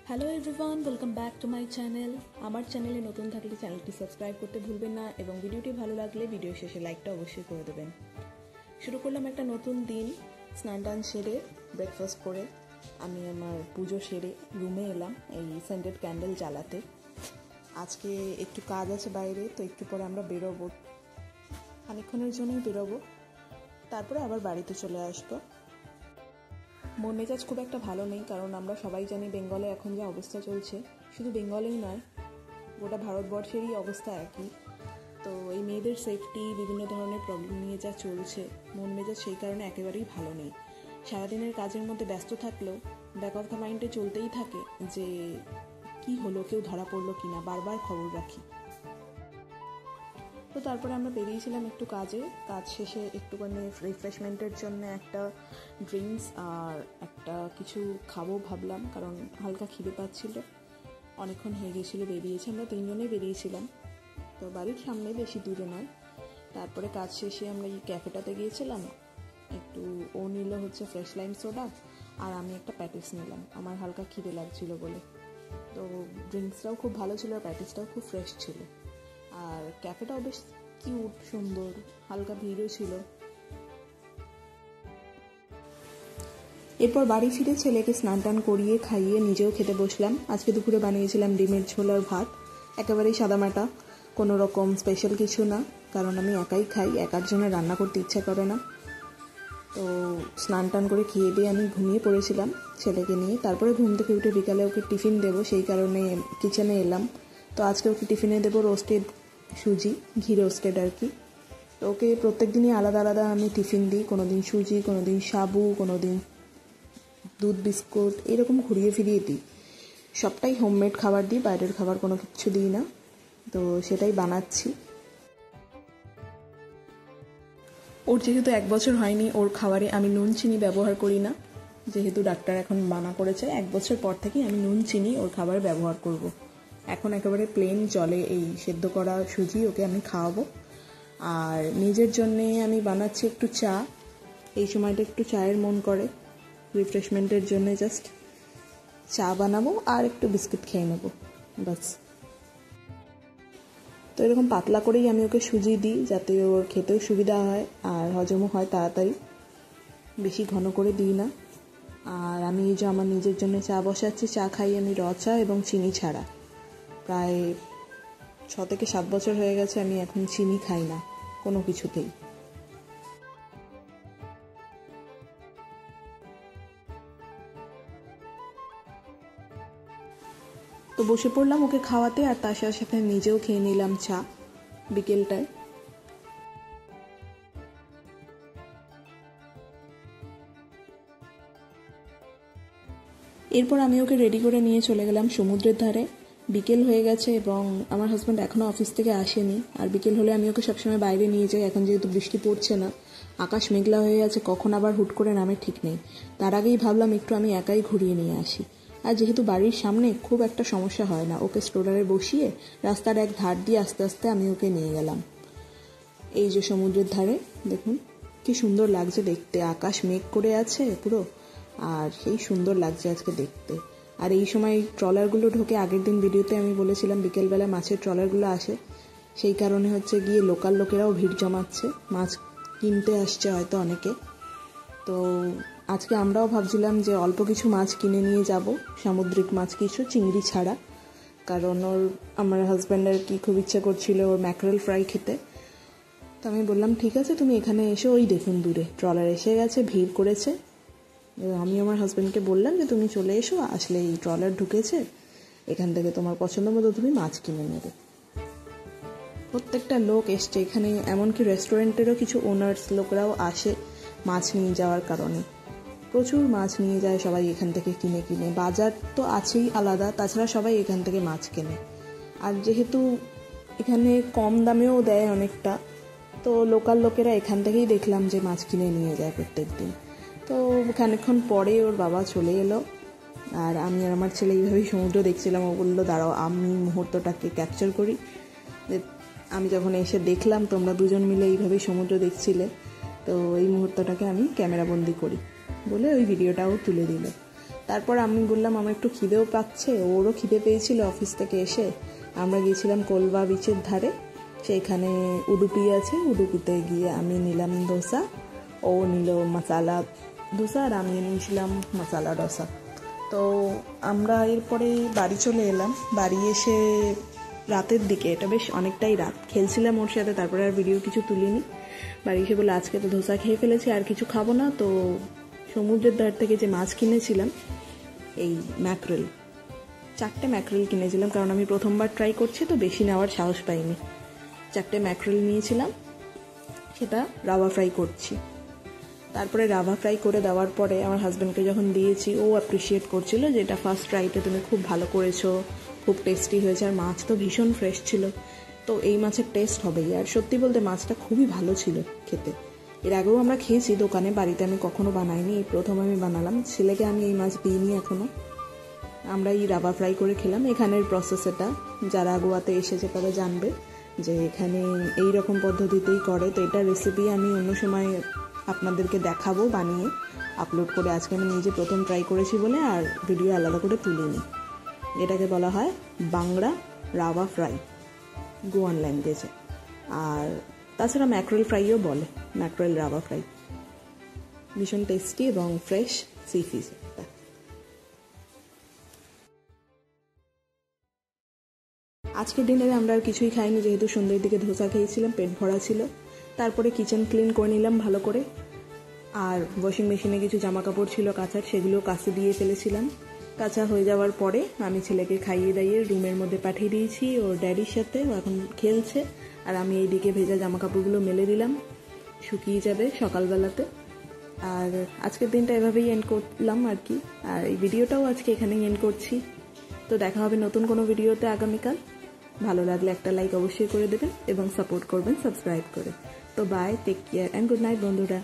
Hello everyone, welcome back to my channel. আমার চ্যানেলে নতুন থাকলে চ্যানেলটি সাবস্ক্রাইব করতে ভুলবেন না এবং ভিডিওটি ভালো লাগলে ভিডিও শেষে লাইকটা অবশ্যই করে দেবেন। শুরু করলাম একটা নতুন দিন। স্নান টান সেরে ব্রেকফাস্ট করে আমি আমার পুজো সেরে রুমে এলাম এই সেন্টেড ক্যান্ডেল জ্বালাতে। আজকে একটু কাজ আছে বাইরে, তো একটু পরে আমরা বেরোবো, খানিকক্ষণের জন্যই বেরোবো, তারপরে আবার বাড়িতে চলে আসবো। মন মেজাজ খুব একটা ভালো নেই, কারণ আমরা সবাই জানি বেঙ্গলে এখন যা অবস্থা চলছে, শুধু বেঙ্গলেই নয় গোটা ভারতবর্ষেরই অবস্থা একই। তো এই মেয়েদের সেফটি, বিভিন্ন ধরনের প্রবলেম নিয়ে যা চলছে, মন মেজাজ সেই কারণে একেবারেই ভালো নেই। সারাদিনের কাজের মধ্যে ব্যস্ত থাকলেও ব্যাক অফ দ্য মাইন্ডে চলতেই থাকে যে কি হলো, কেউ ধরা পড়লো কিনা, বারবার খবর রাখি। তো তারপরে আমরা বেরিয়েছিলাম একটু কাজ শেষে একটুখানি রিফ্রেশমেন্টের জন্য একটা ড্রিঙ্কস আর একটা কিছু খাবো ভাবলাম, কারণ হালকা খিদে পাচ্ছিল, অনেকক্ষণ হয়ে গেছিলো বেরিয়েছি। আমরা তিনজনেই বেরিয়েছিলাম, তো বাড়ির সামনে, বেশি দূরে নয়। তারপরে কাজ শেষে আমরা এই ক্যাফেটাতে গিয়েছিলাম, একটু ও নিল হচ্ছে ফ্রেশ লাইম সোডা আর আমি একটা প্যাটিস নিলাম, আমার হালকা খিদে লাগছিল বলে। তো ড্রিঙ্কসটাও খুব ভালো ছিল আর প্যাটিসটাও খুব ফ্রেশ ছিল, আর ক্যাফেটাও বেশ কিউট, সুন্দর, হালকা ভিড়ও ছিল। এরপর বাড়ি ফিরে ছেলেকে স্নান টান করিয়ে খাইয়ে নিজেও খেতে বসলাম। আজকে দুপুরে বানিয়েছিলাম ডিমের ঝোল আর ভাত, একেবারেই সাদামাটা, কোনো রকম স্পেশাল কিছু না, কারণ আমি একাই খাই, একার জন্য রান্না করতে ইচ্ছা করে না। তো স্নান টান করে খেয়ে দিয়ে আমি ঘুমিয়ে পড়েছিলাম ছেলেকে নিয়ে। তারপরে ঘুম থেকে উঠে বিকালে ওকে টিফিন দেবো, সেই কারণে কিচেনে এলাম। তো আজকে ওকে টিফিনে দেবো রোস্টেড সুজি, ঘি রোস্টেড আর কি। তো ওকে প্রত্যেক দিনই আলাদা আলাদা আমি টিফিন দিই, কোনো দিন সুজি, কোনো দিন সাবু, কোনো দিন দুধ বিস্কুট, এরকম ঘুরিয়ে ফিরিয়ে দিই। সবটাই হোমমেড খাবার দিই, বাইরের খাবার কোনো কিছু দিই না। তো সেটাই বানাচ্ছি। ওর যেহেতু 1 বছর হয়নি, ওর খাবারে আমি নুন চিনি ব্যবহার করি না, যেহেতু ডাক্তার এখন মানা করেছে 1 বছর পর থেকেই আমি নুন চিনি ওর খাবারে ব্যবহার করব। এখন একেবারে প্লেন জলে এই সেদ্ধ করা সুজি ওকে আমি খাওয়াবো। আর নিজের জন্যে আমি বানাচ্ছি একটু চা, এই সময়টা একটু চায়ের মন করে, রিফ্রেশমেন্টের জন্য জাস্ট চা বানাবো আর একটু বিস্কিট খেয়ে নেবো, বাস। তো এরকম পাতলা করেই আমি ওকে সুজি দিই, যাতে ওর খেতেও সুবিধা হয় আর হজমও হয় তাড়াতাড়ি, বেশি ঘন করে দিই না। আর আমি এই যে আমার নিজের জন্য চা বসাচ্ছি, চা খাই আমি র চা এবং চিনি ছাড়া। প্রায় 6 থেকে 7 বছর হয়ে গেছে আমি এখন চিনি খাই না কোনো কিছুতেই। তো বসে পড়লাম ওকে খাওয়াতে, আর তার সাথে সাথে নিজেও খেয়ে নিলাম চা বিকেলটায়। এরপর আমি ওকে রেডি করে নিয়ে চলে গেলাম সমুদ্রের ধারে। বিকেল হয়ে গেছে এবং আমার হাজব্যান্ড এখনও অফিস থেকে আসেনি, আর বিকেল হলে আমি ওকে সবসময় বাইরে নিয়ে যাই। এখন যেহেতু বৃষ্টি পড়ছে না, আকাশ মেঘলা হয়ে আছে, কখন আবার হুট করে নামে ঠিক নেই, তার আগেই ভাবলাম একটু আমি একাই ঘুরিয়ে নিয়ে আসি। আর যেহেতু বাড়ির সামনে, খুব একটা সমস্যা হয় না, ওকে স্ট্রোলারে বসিয়ে রাস্তার এক ধার দিয়ে আস্তে আস্তে আমি ওকে নিয়ে গেলাম। এই যে সমুদ্রের ধারে দেখুন কি সুন্দর লাগছে দেখতে, আকাশ মেঘ করে আছে পুরো, আর সেই সুন্দর লাগছে আজকে দেখতে। আর এই সময় ট্রলারগুলো ঢোকে, আগের দিন ভিডিওতে আমি বলেছিলাম বিকেলবেলা মাছের ট্রলারগুলো আসে, সেই কারণে হচ্ছে গিয়ে লোকাল লোকেরাও ভিড় জমাচ্ছে, মাছ কিনতে আসছে হয়তো অনেকে। তো আজকে আমরাও ভাবছিলাম যে অল্প কিছু মাছ কিনে নিয়ে যাব, সামুদ্রিক মাছ কিছু, চিংড়ি ছাড়া, কারণ আমার হাজব্যান্ডের কি খুব ইচ্ছা করছিল ওর ম্যাকরেল ফ্রাই খেতে। তো আমি বললাম ঠিক আছে, তুমি এখানে এসো, ওই দেখুন দূরে ট্রলার এসে গেছে, ভিড় করেছে। আমি আমার হাজব্যান্ডকে বললাম যে তুমি চলে এসো, আসলে এই ট্রলার ঢুকেছে, এখান থেকে তোমার পছন্দ মতো তুমি মাছ কিনে নেবে। প্রত্যেকটা লোক এসছে এখানে, এমনকি রেস্টুরেন্টেরও কিছু ওনার্স লোকরাও আসে মাছ নিয়ে যাওয়ার কারণে, প্রচুর মাছ নিয়ে যায় সবাই এখান থেকে কিনে কিনে। বাজার তো আছেই আলাদা, তাছাড়া সবাই এখান থেকে মাছ কেনে। আর যেহেতু এখানে কম দামেও দেয় অনেকটা, তো লোকাল লোকেরা এখান থেকেই দেখলাম যে মাছ কিনে নিয়ে যায় প্রত্যেক দিন। তো খানিকক্ষণ পরে ওর বাবা চলে এলো, আর আমি আর আমার ছেলে এইভাবেই সমুদ্র দেখছিলাম। ও বললো দাঁড়াও আমি মুহূর্তটাকে ক্যাপচার করি, যে আমি যখন এসে দেখলাম তোমরা দুজন মিলে এইভাবেই সমুদ্র দেখছিলে, তো এই মুহূর্তটাকে আমি ক্যামেরাবন্দি করি বলে ওই ভিডিওটাও তুলে দিল। তারপর আমি বললাম আমার একটু খিদেও পাচ্ছে, ওরও খিদে পেয়েছিল অফিস থেকে এসে। আমরা গিয়েছিলাম কোলবা বিচের ধারে, সেইখানে উডুপি আছে, উডুপিতে গিয়ে আমি নিলাম ধোসা, ও নিল মশালা ধোসা আর আমি নিয়েছিলাম মশালা ডোসা। তো আমরা এরপরে বাড়ি চলে এলাম। বাড়ি এসে রাতের দিকে, এটা বেশ অনেকটাই রাত, খেলছিলাম ওর সাথে, তারপরে আর ভিডিও কিছু তুলিনি। বাড়ি এসে বলে আজকে তো ধোসা খেয়ে ফেলেছি, আর কিছু খাবো না। তো সমুদ্রের ধার থেকে যে মাছ কিনেছিলাম, এই ম্যাকরেল, 4টে ম্যাকরেল কিনেছিলাম, কারণ আমি প্রথমবার ট্রাই করছি তো বেশি নেওয়ার সাহস পাইনি। 4টে ম্যাকরেল নিয়েছিলাম, সেটা রাওয়া ফ্রাই করছি। তারপরে রাভা ফ্রাই করে দেওয়ার পরে আমার হাজব্যান্ডকে যখন দিয়েছি, ও অ্যাপ্রিসিয়েট করছিল যে এটা ফার্স্ট ট্রাইতে তুমি খুব ভালো করেছো, খুব টেস্টি হয়েছে, আর মাছ তো ভীষণ ফ্রেশ ছিল। তো এই মাছের টেস্ট হবেই, আর সত্যি বলতে মাছটা খুবই ভালো ছিল খেতে। এর আগেও আমরা খেয়েছি দোকানে, বাড়িতে আমি কখনো বানাইনি, এই প্রথম আমি বানালাম। ছেলেকে আমি এই মাছ দিইনি এখনও। আমরা এই রাভা ফ্রাই করে খেলাম। এখানের প্রসেস এটা, যারা গোয়াতে এসেছে তারা জানবে যে এখানে এই রকম পদ্ধতিতেই করে। তো এটা রেসিপি আমি অন্য সময় আপনাদেরকে দেখাবো বানিয়ে আপলোড করে। আজকে আমি নিজে প্রথম ট্রাই করেছি বলে আর ভিডিও আলাদা করে তুলিনি। এটাকে বলা হয় বাংলা রাভা ফ্রাই গোয়ান ল্যাঙ্গুয়েজে, আর তাছাড়া ম্যাকরেল ফ্রাইও বলে, ম্যাকরেল রাভা ফ্রাই। ভীষণ টেস্টি এবং ফ্রেশ সি ফিশ। আজকের ডিনারে আমরা আর কিছুই খাইনি, যেহেতু সন্ধ্যের দিকে ধোসা খেয়েছিলাম, পেট ভরা ছিল। তারপরে কিচেন ক্লিন করে নিলাম ভালো করে, আর ওয়াশিং মেশিনে কিছু জামা কাপড় ছিল কাচার, সেগুলো কাচে দিয়ে ফেলেছিলাম। কাচা হয়ে যাওয়ার পরে আমি ছেলেকে খাইয়ে দাইয়ে রুমের মধ্যে পাঠিয়ে দিয়েছি ওর ড্যাডির সাথে, ও এখন খেলছে। আর আমি এইদিকে ভেজা জামা কাপড়গুলো মেলে দিলাম, শুকিয়ে যাবে সকালবেলাতে। আর আজকের দিনটা এভাবেই এন্ড করলাম আর কি, আর এই ভিডিওটাও আজকে এখানেই এন্ড করছি। তো দেখা হবে নতুন কোনো ভিডিওতে আগামীকাল। ভালো লাগলে একটা লাইক অবশ্যই করে দেবেন এবং সাপোর্ট করবেন সাবস্ক্রাইব করে। তো bye, take care and good night বন্ধুরা।